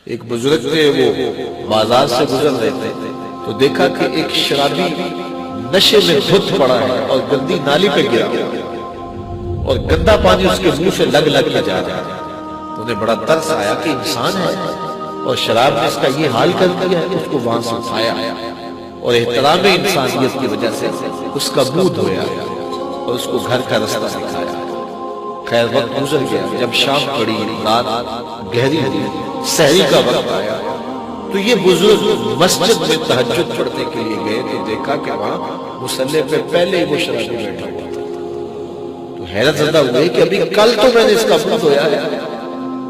ایک بزرگ تھے، وہ بازار سے گزر رہے تھے تو دیکھا کہ ایک شرابی نشے میں دھت پڑا ہے اور گندی نالی پہ گرا اور گندا پانی اس کے منہ سے لگ کے جا رہا ہے۔ تو انہیں بڑا ترس آیا کہ انسان ہے اور شراب نے اس کا یہ حال کر دیا ہے۔ اس کو وہاں سے اٹھایا اور احترام انسانیت کی وجہ سے اس کا منہ دھویا اور اس کو گھر کا رستہ دکھایا۔ خیر وقت گزر گیا، جب شام پڑی، رات گہری ہوئی، سحری کا وقت آیا تو یہ بزرگ مسجد میں تہجد پڑھنے کے لیے گئے تو دیکھا کہ وہاں مصلی پہ پہلے ہی وہ شرابی بیٹھا ہوا تھا۔ تو حیرت زدہ ہوئے کہ ابھی کل تو میں نے اس کا منہ دھویا ہے۔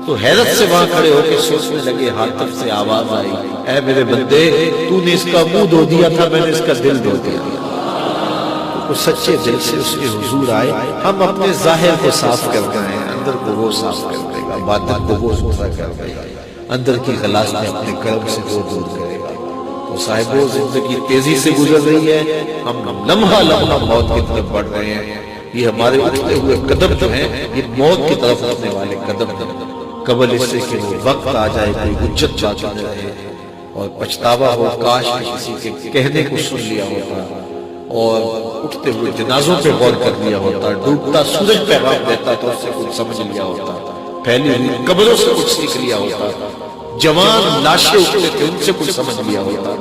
تو حیرت سے وہاں کھڑے ہو کے سوچنے لگے، حاطب سے آواز آئی، اے میرے بندے، تو نے اس کا منہ دھو دیا تھا، میں نے اس کا دل دھو دیا۔ تو سچے دل سے اس کے حضور آئے، ہم اپنے ظاہر کو صاف کرتے ہیں، اندر کو وہ صاف کر دے گا، باطن کو وہ ستھرا کر دے گا، اندر کی غلاظت میں اپنے کرم سے وہ دور کرے گا۔ تو صاحبو، زندگی تیزی سے گزر رہی ہے، ہم لمحہ لمحہ موت کی طرف بڑھ رہے ہیں۔ یہ ہمارے اٹھتے ہوئے قدم جو ہیں، یہ موت کی طرف اٹھنے والے قدم ہیں۔ قبل اس سے کہ وہ وقت آ جائے، کوئی حجت باقی نہ رہے اور پچھتاوا ہو، کاش کسی کے کہنے کو سن لیا ہوتا اور اٹھتے ہوئے جنازوں پہ غور کر لیا ہوتا، ڈوبتا سورج پیغام دیتا تو اس سے کچھ سمجھ لیا ہوتا، پھیلی ہوئی قبروں سے کچھ سیکھ لیا ہوتا، جوان لاشیں اٹھتے تھے ان سے کچھ سمجھ لیا ہوتا۔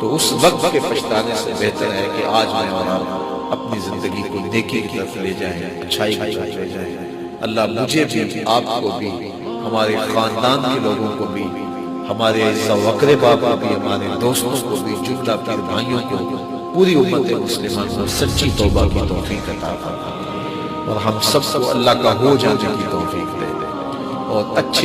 تو اس وقت کے پچھتانے سے بہتر ہے کہ آج میں اور آپ اپنی زندگی کو نیکی کی طرف لے جائیں، اچھائی کی طرف لے جائیں۔ اللہ مجھے بھی، آپ کو بھی، ہمارے خاندان کے لوگوں کو بھی، ہمارے عزیزاں و اقرباء کو بھی، ہمارے دوستوں کو بھی، جملہ پیر بھائیوں کو، پوری امت مسلمان کو سچی توبہ کی توفیق عطا فرمائے اور ہم سب کو اللہ کا ہو جانے کی توفیق دے اور اچھے